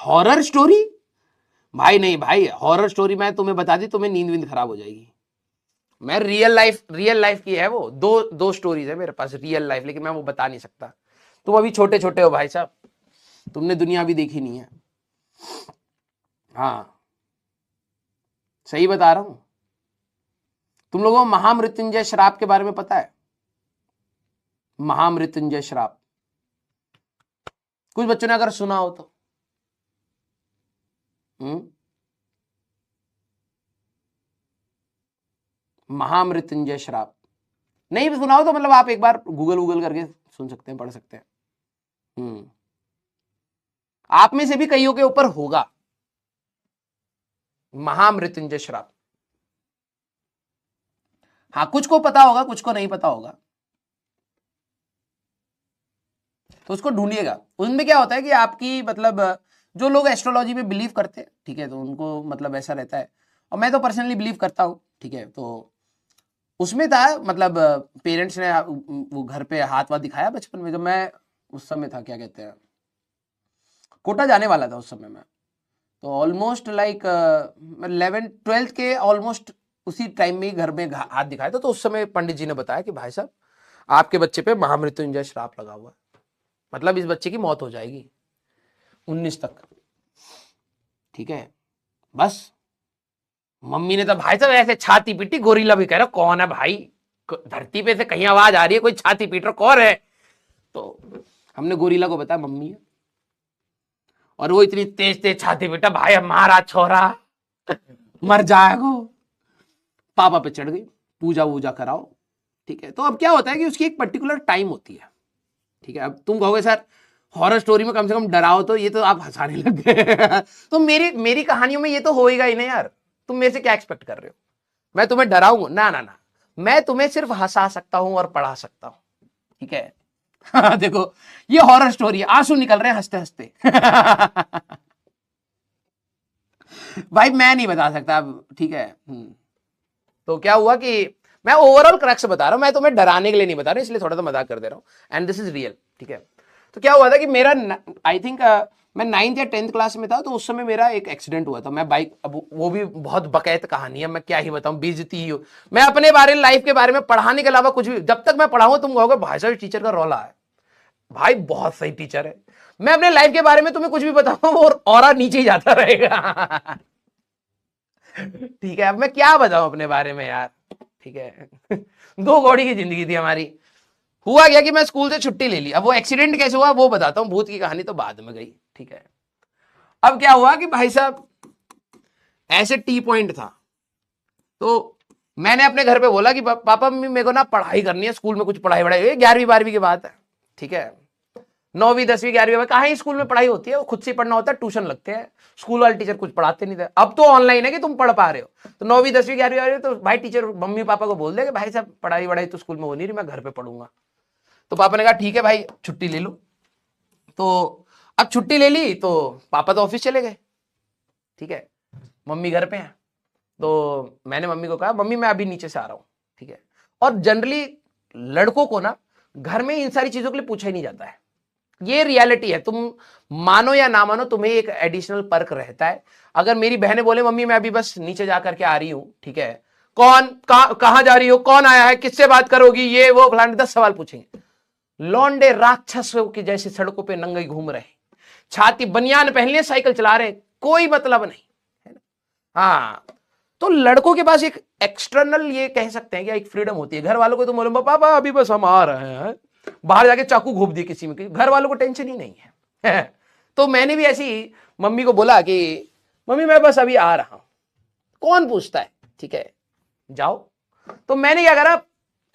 Horror story भाई नहीं भाई, हॉरर स्टोरी मैं तुम्हें बता दी, तुम्हें नींद विंद खराब हो जाएगी। मैं रियल लाइफ की है वो, दो स्टोरीज है मेरे पास रियल लाइफ, लेकिन मैं वो बता नहीं सकता। तुम अभी छोटे छोटे हो भाई साहब, तुमने दुनिया अभी देखी नहीं है। हाँ सही बता रहा हूं। तुम लोगों को महामृत्युंजय श्राप के बारे में पता है? महामृत्युंजय श्राप कुछ बच्चों ने अगर सुना हो तो। महामृत्युंजय श्राप नहीं भी सुना हो तो मतलब आप एक बार गूगल करके सुन सकते हैं, पढ़ सकते हैं। आप में से भी कईयों के ऊपर होगा महामृत्युंजय श्राप। हाँ कुछ को पता होगा, कुछ को नहीं पता होगा, तो उसको ढूंढिएगा। उसमें क्या होता है कि आपकी मतलब जो लोग एस्ट्रोलॉजी में बिलीव करते हैं, ठीक है, तो उनको मतलब ऐसा रहता है, और मैं तो पर्सनली बिलीव करता हूं, ठीक है। तो उसमें था मतलब पेरेंट्स ने वो घर पे हाथ वाथ दिखाया बचपन में, जब मैं उस समय था, क्या कहते हैं, कोटा जाने वाला था उस समय में, तो ऑलमोस्ट लाइक 11th-12th के ऑलमोस्ट उसी टाइम में घर में हाथ दिखाया था। तो उस समय पंडित जी ने बताया कि भाई साहब आपके बच्चे पे महामृत्युंजय श्राप लगा हुआ है, मतलब इस बच्चे की मौत हो जाएगी 19 तक, ठीक है। बस मम्मी ने तो भाई साहब ऐसे छाती पीटी, गोरीला भी कह रहा कौन है भाई, धरती पे से कहीं आवाज आ रही है, कोई छाती पीट रहा, कौन है? तो हमने गोरीला को बताया मम्मी है, और वो इतनी तेज तेज छाती पीटा, भाई हमारा छोरा मर जाएगा। पापा पे चढ़ गई, पूजा वूजा कराओ, ठीक है। तो अब क्या होता है कि उसकी एक पर्टिकुलर टाइम होती है, ठीक है। अब तुम कहोगे सर हॉरर स्टोरी में कम से कम डराओ, तो ये तो आप हंसाने लग गए तो मेरी कहानियों में ये तो होएगा ही नहीं यार, तुम मेरे से क्या एक्सपेक्ट कर रहे हो? मैं तुम्हें डराऊंगा? ना ना ना, मैं तुम्हें सिर्फ हंसा सकता हूं और पढ़ा सकता हूं, ठीक है देखो ये हॉरर स्टोरी है, आंसू निकल रहे हैं हंसते हंसते भाई मैं नहीं बता सकता अब, ठीक है। तो क्या हुआ कि मैं ओवरऑल क्रक्स बता रहा हूं, मैं तुम्हें डराने के लिए नहीं बता रहा, इसलिए थोड़ा सा मजाक कर दे रहा हूं, एंड दिस इज रियल, ठीक है। तो क्या हुआ था कि मेरा आई थिंक मैं 9th या 10th क्लास में था, तो उस समय मेरा एक एक्सीडेंट हुआ था। मैं बाइक, अब वो भी बहुत बकैत कहानी है, मैं क्या ही बताऊं, बेइज्जती ही हो। मैं अपने बारे में, लाइफ के बारे में पढ़ाने के अलावा कुछ भी, जब तक मैं पढ़ाऊंगा तुम कहोगे भाई साहब टीचर का रौला है, भाई बहुत सही टीचर है। मैं अपने लाइफ के बारे में तुम्हें कुछ भी बताऊं और ऑरा नीचे ही जाता रहेगा ठीक है। अब मैं क्या बताऊं अपने बारे में यार, ठीक है दो घोड़ी की जिंदगी थी हमारी। हुआ क्या कि मैं स्कूल से छुट्टी ले ली, अब वो एक्सीडेंट कैसे हुआ वो बताता हूँ, भूत की कहानी तो बाद में गई, ठीक है। अब क्या हुआ कि भाई साहब ऐसे टी पॉइंट था, तो मैंने अपने घर पे बोला कि पापा मम्मी मेरे को ना पढ़ाई करनी है, स्कूल में कुछ पढ़ाई वढ़ाई, 11वीं 12वीं की बात है, ठीक है। 9वीं 10वीं 11वीं में कहाँ स्कूल में पढ़ाई होती है, वो खुद से पढ़ना होता है, ट्यूशन लगते हैं, स्कूल वाले टीचर कुछ पढ़ाते नहीं थे। अब तो ऑनलाइन है कि तुम पढ़ पा रहे हो, तो 9वीं 10वीं 11वीं तो भाई टीचर मम्मी पापा को बोल दे कि भाई साहब पढ़ाई वढ़ाई तो स्कूल में हो नहीं रही, मैं घर पे पढ़ूंगा। तो पापा ने कहा ठीक है भाई छुट्टी ले लो। तो अब छुट्टी ले ली तो पापा तो ऑफिस चले गए, ठीक है, मम्मी घर पे हैं। तो मैंने मम्मी को कहा मम्मी मैं अभी नीचे से आ रहा हूं, ठीक है। और जनरली लड़कों को ना घर में इन सारी चीजों के लिए पूछा ही नहीं जाता है, ये रियलिटी है, तुम मानो या ना मानो, तुम्हें एक एडिशनल पर्क रहता है। अगर मेरी बहनें बोले मम्मी मैं अभी बस नीचे जाकर के आ रही हूं, ठीक है, कौन कहां जा रही हो, कौन आया है, किससे बात करोगी, ये वो फलाने 10 सवाल पूछेंगे। लौंडे राक्षसों की जैसे सड़कों पे नंगे घूम रहे, छाती बनियान पहन लिए, साइकिल चला रहे, कोई मतलब नहीं है ना। हाँ तो लड़कों के पास एक एक्सटर्नल ये कह सकते हैं कि एक फ्रीडम होती है। घर वालों को तो मालूम पापा अभी बस हम आ रहे हैं, बाहर जाके चाकू घोप दिए किसी में, घर वालों को टेंशन ही नहीं है तो मैंने भी ऐसी मम्मी को बोला कि मम्मी मैं बस अभी आ रहा हूं, कौन पूछता है, ठीक है जाओ। तो मैंने क्या करा,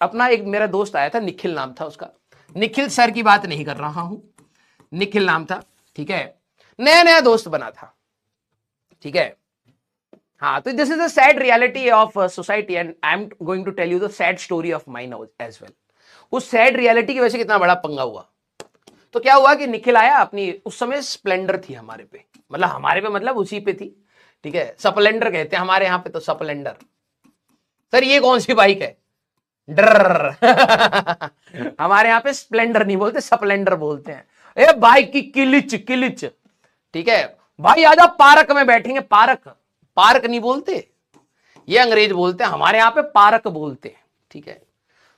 अपना एक मेरा दोस्त आया था, निखिल नाम था उसका, निखिल सर की बात नहीं कर रहा हूं, निखिल नाम था, ठीक है, नया नया दोस्त बना था, ठीक है। हाँ तो this is the sad reality of society and I am going to tell you the sad story of mine as well. उस सैड रियलिटी की वजह से कितना बड़ा पंगा हुआ। तो क्या हुआ कि निखिल आया, अपनी उस समय स्प्लेंडर थी हमारे पे, मतलब उसी पे थी, ठीक है, स्प्लेंडर कहते हैं हमारे यहाँ पे तो, स्प्लेंडर। सर ये कौन सी बाइक है, डर हमारे यहाँ पे स्प्लेंडर नहीं बोलते, स्प्लेंडर बोलते हैं। ए बाइक की किलिच किलिच, ठीक है। भाई आजा पार्क में बैठेंगे। पार्क, पार्क नहीं बोलते, ये अंग्रेज बोलते हैं, हमारे यहां पे पार्क बोलते हैं, ठीक है।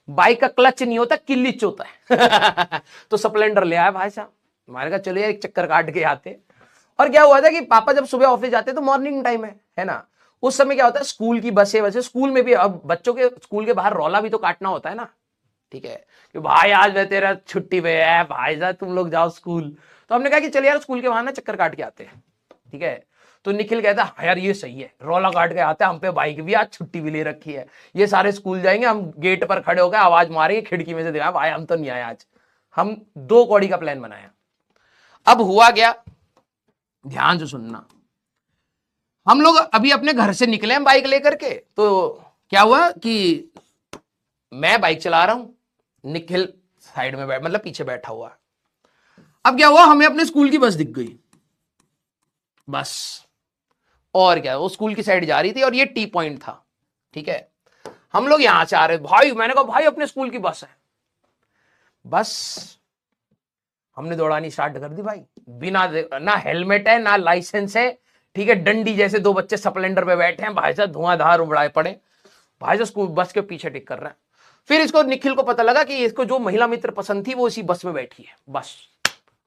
बाइक का क्लच नहीं होता, किलिच होता है। तो स्प्लेंडर ले आया भाई साहब, हमारे कहा चलिए एक चक्कर काट के आते। और क्या हुआ था कि पापा जब सुबह ऑफिस जाते तो मॉर्निंग टाइम है ना, उस समय क्या होता है स्कूल की बसें, वैसे स्कूल में भी अब बच्चों के स्कूल के बाहर रौला भी तो काटना होता है ना, ठीक है, कि भाई आज मैं तेरा छुट्टी पे है भाई साहब, तुम लोग जाओ स्कूल। तो हमने कहा कि चलिए यार स्कूल के वहां ना चक्कर काट के आते हैं, ठीक है। तो निखिल कहता है यार ये सही है, रौला काट के आते हैं, हम पे बाइक भी आज छुट्टी भी ले रखी है, ये सारे स्कूल जाएंगे, हम गेट पर खड़े होकर आवाज मारेंगे खिड़की में से, देखा भाई हम तो नहीं आए आज। हम 2 कौड़ी का प्लान बनाया। अब हुआ क्या, ध्यान से सुनना, हम लोग अभी अपने घर से निकले हैं बाइक लेकर के। तो क्या हुआ कि मैं बाइक चला रहा हूं, निखिल साइड में मतलब पीछे बैठा हुआ। अब क्या हुआ, हमें अपने स्कूल की बस दिख गई, बस, और क्या, वो स्कूल की साइड जा रही थी और ये टी पॉइंट था, ठीक है। हम लोग यहां से आ रहे, भाई मैंने कहा भाई अपने स्कूल की बस है। बस हमने दौड़ानी स्टार्ट कर दी भाई, बिना ना हेलमेट है ना लाइसेंस है, ठीक है, डंडी जैसे 2 बच्चे स्प्लेंडर पे बैठे हैं भाई साहब, धुआंधार उबड़ाए पड़े, भाई साहब स्कूल बस के पीछे टिक कर रहे हैं। फिर इसको निखिल को पता लगा कि इसको जो महिला मित्र पसंद थी वो इसी बस में बैठी है, बस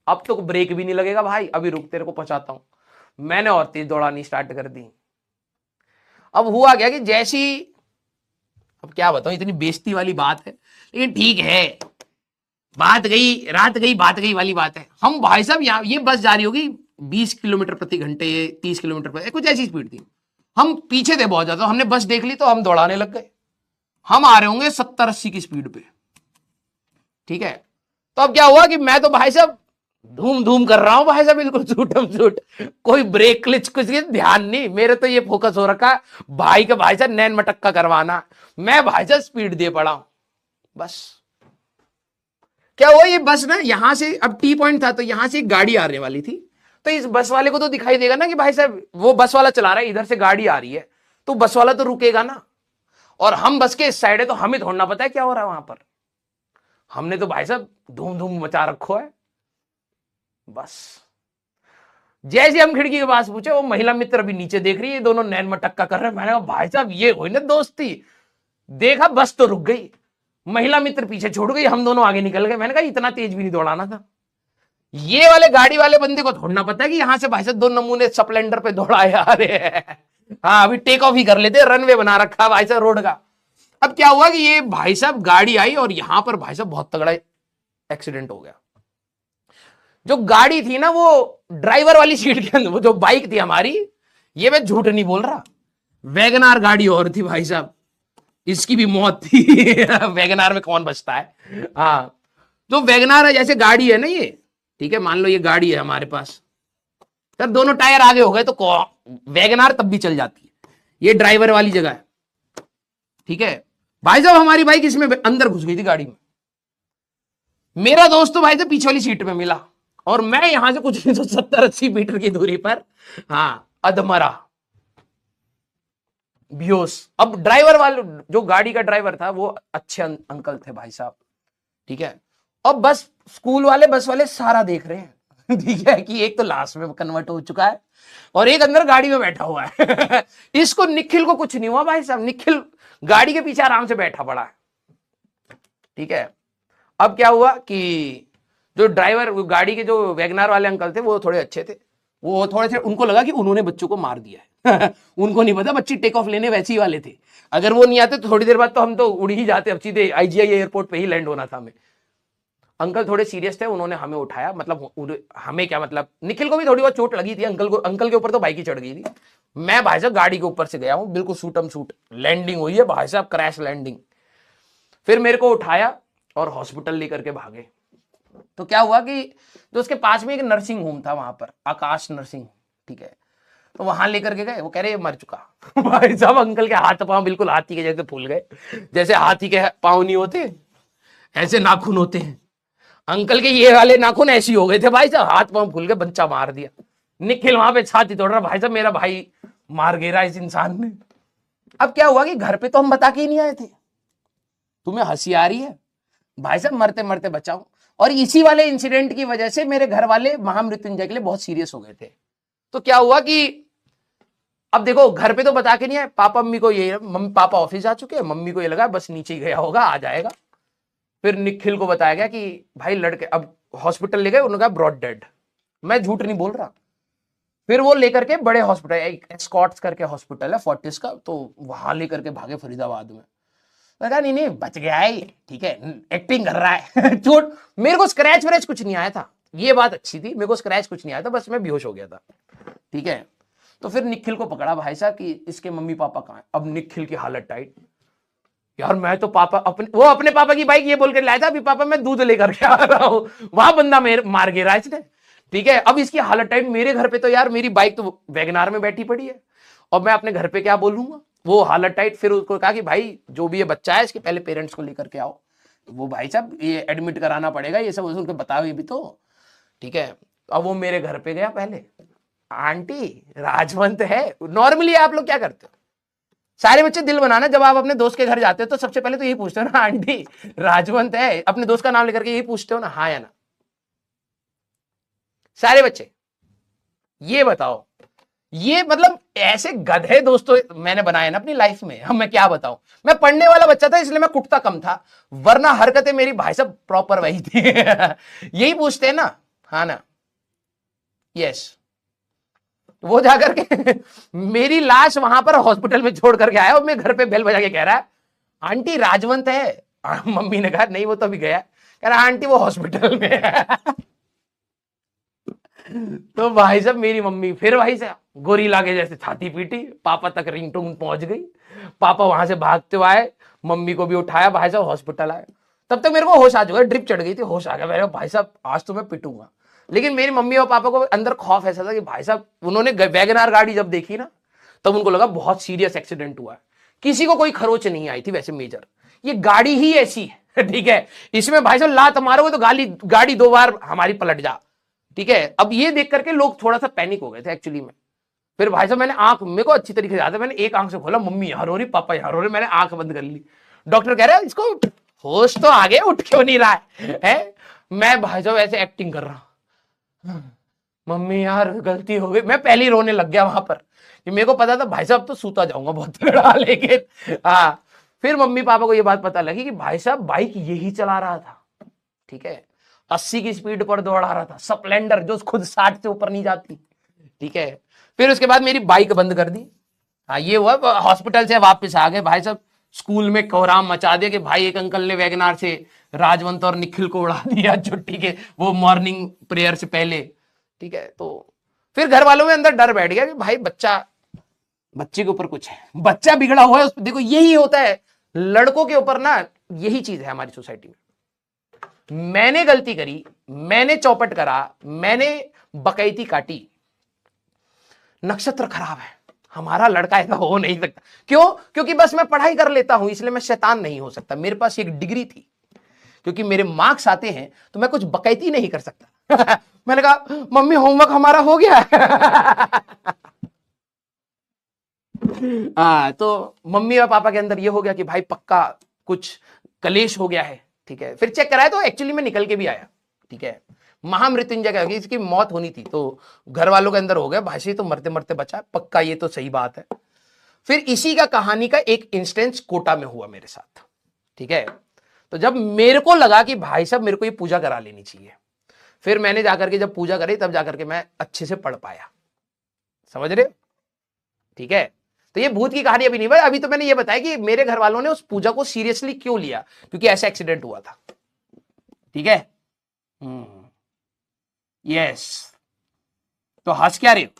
अब तो ब्रेक भी नहीं लगेगा भाई, अभी रुक तेरे को पहुंचाता हूं। मैंने और तेज दौड़ानी स्टार्ट कर दी। अब हुआ क्या कि जैसी, अब क्या बताऊं, इतनी बेइज्जती वाली बात है लेकिन ठीक है, बात गई रात गई बात गई वाली बात है। हम भाई साहब यहाँ, ये बस जा रही होगी 20 किलोमीटर प्रति घंटे, 30 किलोमीटर प्रति, कुछ ऐसी स्पीड थी। हम पीछे थे बहुत ज्यादा, हमने बस देख ली तो हम दौड़ाने लग गए। हम आ रहे होंगे 70-80 की स्पीड पे, ठीक है। तो अब क्या हुआ कि मैं तो भाई साहब धूम धूम कर रहा हूं भाई साहब, बिल्कुल छूटम छूट, कोई ब्रेक क्लिच कुछ ध्यान नहीं, मेरे तो ये फोकस हो रखा भाई का भाई साहब नैन मटक्का करवाना, मैं भाई साहब स्पीड दे पड़ा हूं। बस क्या हुआ, ये बस ना यहां से, अब टी पॉइंट था तो यहां से एक गाड़ी आने वाली थी, तो इस बस वाले को तो दिखाई देगा ना कि भाई साहब वो बस वाला चला रहा है, इधर से गाड़ी आ रही है, तो बस वाला तो रुकेगा ना, और हम बस के इस साइड है तो हमें थोड़ा पता है क्या हो रहा है वहां पर। हमने तो भाई साहब धूम धूम मचा रखो है। बस जैसे हम खिड़की के पास पूछे, वो महिला मित्र भी नीचे देख रही है, दोनों नैन मटक्का कर रहे हैं। मैंने कहा भाई साहब ये हुई ना दोस्ती, देखा बस तो रुक गई, महिला मित्र पीछे छोड़ गई, हम दोनों आगे निकल गए। मैंने कहा इतना तेज भी नहीं दौड़ाना था। ये वाले गाड़ी वाले बंदे को थोड़ा पता है कि यहां से भाई साहब 2 नमूने स्प्लेंडर पे दौड़ाए आ रहे हैं। हाँ अभी टेक ऑफ ही कर लेते, रनवे बना रखा भाई साहब रोड का। अब क्या हुआ कि ये भाई साहब गाड़ी आई और यहां पर भाई साहब बहुत तगड़ा एक्सीडेंट हो गया। जो गाड़ी थी ना वो ड्राइवर वाली सीट के अंदर, वो जो बाइक थी हमारी, ये मैं झूठ नहीं बोल रहा, वैगनार गाड़ी और थी भाई साहब, इसकी भी मौत थी। वैगनार में कौन बचता है। हाँ तो वैगनार है जैसे गाड़ी है ना ये, ठीक है, मान लो ये गाड़ी है हमारे पास, सर दोनों टायर आगे हो गए तो वैगनार तब भी चल जाती है, ये ड्राइवर वाली जगह है, ठीक है। भाई साहब हमारी बाइक इसमें अंदर घुस गई थी गाड़ी में, मेरा दोस्त तो भाई साहब पीछे वाली सीट में मिला, और मैं यहां से कुछ नहीं तो 70-80 मीटर की दूरी पर, हाँ अधमरा बेहोश। अब ड्राइवर वाले, जो गाड़ी का ड्राइवर था वो अच्छे अंकल थे भाई साहब, ठीक है। अब बस स्कूल वाले बस वाले सारा देख रहे हैं, ठीक है, कि एक तो लास्ट में कन्वर्ट हो चुका है और एक अंदर गाड़ी में बैठा हुआ है। इसको निखिल को कुछ नहीं हुआ भाई साहब, निखिल गाड़ी के पीछे आराम से बैठा पड़ा है, ठीक है। अब क्या हुआ कि जो ड्राइवर, गाड़ी के जो वैगनार वाले अंकल थे वो थोड़े अच्छे थे, वो थोड़े से उनको लगा कि उन्होंने बच्चों को मार दिया है। उनको नहीं पता बच्ची टेक ऑफ लेने वैसे ही वाले थे, अगर वो नहीं आते तो थोड़ी देर बाद तो हम तो उड़ ही जाते, अब सीधे आईजीआई एयरपोर्ट पे ही लैंड होना था हमें। अंकल थोड़े सीरियस थे, उन्होंने हमें उठाया, मतलब हमें क्या मतलब, निखिल को भी थोड़ी बहुत चोट लगी थी, अंकल को, अंकल के ऊपर तो बाइक ही चढ़ गई थी। मैं भाई साहब गाड़ी के ऊपर से गया हूं, बिल्कुल शूटम शूट लैंडिंग हुई है भाई साहब, क्रैश लैंडिंग। फिर मेरे को उठाया और हॉस्पिटल लेकर के भागे। तो क्या हुआ कि जो उसके पास में एक नर्सिंग होम था वहां पर, आकाश नर्सिंग, ठीक है, तो वहां लेकर के गए, वो कह रहे मर चुका। भाई साहब अंकल के हाथ पांव बिल्कुल हाथी के जैसे फूल गए, जैसे हाथी के पांव नहीं होते ऐसे नाखून होते हैं, अंकल के ये वाले नाखून ऐसे हो गए थे भाई साहब, हाथ पांव फूल गए, बच्चा मार दिया। निखिल वहां पे छाती तोड़ रहा, भाई साहब मेरा भाई मार गिरा इस इंसान ने। अब क्या हुआ कि घर पे तो हम बता के ही नहीं आए थे, तुम्हें हंसी आ रही है भाई साहब, मरते मरते बचाऊं। और इसी वाले इंसिडेंट की वजह से मेरे घर वाले महामृत्युंजय के लिए बहुत सीरियस हो गए थे, तो क्या हुआ कि अब देखो घर पे तो बता के नहीं आए पापा मम्मी को, ये मम्मी पापा ऑफिस जा चुके हैं, मम्मी को ये लगा बस नीचे ही गया होगा आ जाएगा। फिर निखिल को बताया गया कि भाई लड़के अब हॉस्पिटल ले गए, उन्होंने कहा ब्रॉड डेड। मैं झूठ नहीं बोल रहा। फिर वो लेकर के बड़े हॉस्पिटल, एक एस्कॉट्स करके हॉस्पिटल है फोर्टिस का, तो वहां लेकर के भागे फरीदाबाद में। मैं कहा नहीं नहीं बच गया है, ठीक है एक्टिंग कर रहा है। चोट, मेरे को स्क्रैच व्रैच कुछ नहीं आया था, ये बात अच्छी थी, मेरे को स्क्रैच कुछ नहीं आया था, बस मैं बेहोश हो गया था, ठीक है। तो फिर निखिल को पकड़ा भाई साहब कि इसके मम्मी पापा कहाँ हैं। अब निखिल की हालत टाइट, यार मैं तो पापा वो अपने पापा की बाइक ये बोल कर लाया था, अभी पापा मैं दूध लेकर के आ रहा हूं, वहां बंदा मार गिरा इसने, ठीक है। अब इसकी हालत टाइट, मेरे घर पे तो यार मेरी बाइक तो वैगनार में बैठी पड़ी है, और मैं अपने घर पे क्या बोलूंगा, वो हालत टाइट। फिर उसको कहा कि भाई जो भी ये बच्चा है इसके पहले पेरेंट्स को लेकर के आओ, वो भाई साहब ये एडमिट कराना पड़ेगा, ये सब उनको बताओ ये भी तो, ठीक है। अब वो मेरे घर पे गया पहले, आंटी राजवंत है। नॉर्मली आप लोग क्या करते हो, सारे बच्चे दिल बनाना, जब आप अपने दोस्त के घर जाते हो तो सबसे पहले तो यही पूछते हो ना आंटी राजवंत है, अपने दोस्त का नाम लेकर के यही पूछते हो ना, हाँ या ना। सारे बच्चे ये बताओ, ये मतलब ऐसे गधे दोस्तों मैंने बनाए ना अपनी लाइफ में, हम मैं क्या बताऊं। मैं पढ़ने वाला बच्चा था इसलिए मैं कुटता कम था, वरना हरकतें मेरी भाई साहब प्रॉपर वही थी। यही पूछते हैं ना, हाँ ना, यस। वो जाकर के मेरी लाश वहां पर हॉस्पिटल में छोड़ करके आया, और मैं घर पे बेल बजा के कह रहा है आंटी राजवंत है। मम्मी ने कहा नहीं वो तो अभी गया, कह रहा आंटी वो हॉस्पिटल में है। तो भाई साहब मेरी मम्मी फिर भाई साहब गोरीला के जैसे छाती पीटी, पापा तक रिंगटोन पहुंच गई, पापा वहां से भागते हुए आए, मम्मी को भी उठाया, भाई साहब हॉस्पिटल आए। तब तक मेरे को होश आ चुका, ड्रिप चढ़ गई थी, होश आ गया मेरे भाई साहब आज तो मैं पिटूंगा। लेकिन मेरी मम्मी और पापा को अंदर खौफ ऐसा था कि भाई साहब उन्होंने वैगनार गाड़ी जब देखी ना, तब उनको लगा बहुत सीरियस एक्सीडेंट हुआ है। किसी को कोई खरोच नहीं आई थी वैसे मेजर, ये गाड़ी ही ऐसी है, ठीक है, इसमें भाई साहब लात मारोगे तो गाड़ी 2 बार हमारी पलट जा, ठीक है। अब ये देख करके लोग थोड़ा सा पैनिक हो गए थे एक्चुअली में। फिर भाई साहब मैंने आंख, मेरे को अच्छी तरीके से याद है, मैंने एक आंख से खोला, मम्मी यहाँ रो रही, पापा यहाँ रो रहे, मैंने आंख बंद कर ली। डॉक्टर कह रहा है इसको होश तो आ गया, उठ क्यों नहीं रहा है? मैं भाई साहब ऐसे एक्टिंग कर रहा हूं, मम्मी यार गलती हो गई, मैं पहले ही रोने लग गया वहां पर, कि मेरे को पता था भाई साहब तो सूता जाऊंगा बहुत तगड़ा। लेकिन हाँ, फिर मम्मी पापा को ये बात पता लगी कि भाई साहब बाइक यही चला रहा था, ठीक है, 80 की स्पीड पर दौड़ा रहा था, स्प्लेंडर जो खुद 60 से ऊपर नहीं जाती, ठीक है। फिर उसके बाद मेरी बाइक बंद कर दी। हाँ ये हुआ, हॉस्पिटल से वापस आ गए भाई साहब, स्कूल में कोहराम मचा दिया कि भाई एक अंकल ने वैगनार से राजवंत और निखिल को उड़ा दिया छुट्टी के वो मॉर्निंग प्रेयर से पहले, ठीक है। तो फिर घर वालों में अंदर डर बैठ गया कि भाई बच्चे के ऊपर कुछ है, बच्चा बिगड़ा हुआ है उस, देखो यही होता है लड़कों के ऊपर ना, यही चीज है हमारी सोसाइटी में। मैंने गलती करी, मैंने चौपट करा, मैंने बकैती काटी, नक्षत्र खराब है, हमारा लड़का ऐसा हो नहीं सकता। क्यों? क्योंकि बस मैं पढ़ाई कर लेता हूं इसलिए मैं शैतान नहीं हो सकता, मेरे पास एक डिग्री थी, क्योंकि मेरे मार्क्स आते हैं तो मैं कुछ बकैती नहीं कर सकता। मैंने कहा मम्मी होमवर्क हमारा हो गया है। तो मम्मी और पापा के अंदर ये हो गया कि भाई पक्का कुछ कलेश हो गया है, ठीक है। फिर चेक कराया तो एक्चुअली में निकल के भी आया, ठीक है, महामृत्युंजय का, इसकी मौत होनी थी, तो घर वालों के अंदर हो गया भाई तो मरते मरते बचा, पक्का ये तो सही बात है। फिर इसी का कहानी का एक इंस्टेंस कोटा में हुआ मेरे साथ, ठीक है। तो जब मेरे को लगा कि भाई साहब मेरे को ये पूजा करा लेनी चाहिए, फिर मैंने जाकर के जब पूजा करी तब जाकर के मैं अच्छे से पढ़ पाया, समझ रहे, ठीक है। तो ये भूत की कहानी अभी नहीं, अभी तो मैंने ये बताया कि मेरे घर वालों ने उस पूजा को सीरियसली क्यों लिया, क्योंकि ऐसा एक्सीडेंट हुआ था, ठीक है। यस, तो हंस क्या रहे हो?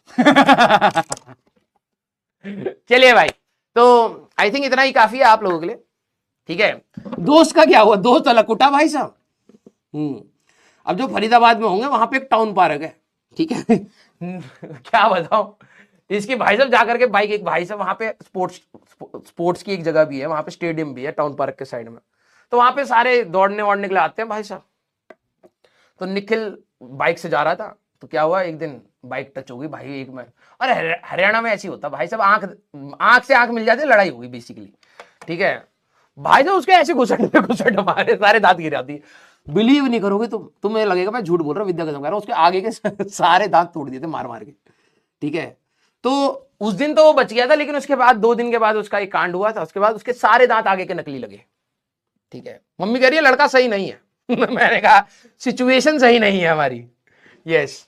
चलिए भाई, तो आई थिंक इतना ही काफी है आप लोगों के लिए, ठीक है। दोस्त का क्या हुआ, दोस्त अलग कुटा भाई साहब। अब जो फरीदाबाद में होंगे वहां पे एक टाउन पार्क है, ठीक है। क्या बताऊं, इसकी भाई साहब जाकर के बाइक, एक भाई साहब वहां पे स्पोर्ट्स की एक जगह भी है, वहां पे स्टेडियम भी है टाउन पार्क के साइड में, तो वहां पे सारे दौड़ने वोड़ने के लिए आते हैं भाई साहब। तो निखिल बाइक से जा रहा था, तो क्या हुआ एक दिन बाइक टच होगी भाई एक में, अरे हरियाणा में ऐसी होता भाई साहब, आंख से आंख मिल जाती, लड़ाई होगी बेसिकली, ठीक है। भाई साहब उसके ऐसे घुसट हमारे सारे दांत गिर जाती है, बिलीव नहीं करोगे तुम्हें लगेगा मैं झूठ बोल रहा हूँ, विद्या कसम कह रहा हूँ, उसके आगे के सारे दांत तोड़ दिए थे मार मार के, ठीक है। तो उस दिन तो वो बच गया था, लेकिन उसके बाद 2 दिन के बाद उसका एक कांड हुआ था, उसके बाद उसके सारे दांत आगे के नकली लगे। ठीक है, मम्मी कह रही है लड़का सही नहीं है मैंने कहा सिचुएशन सही नहीं है हमारी। यस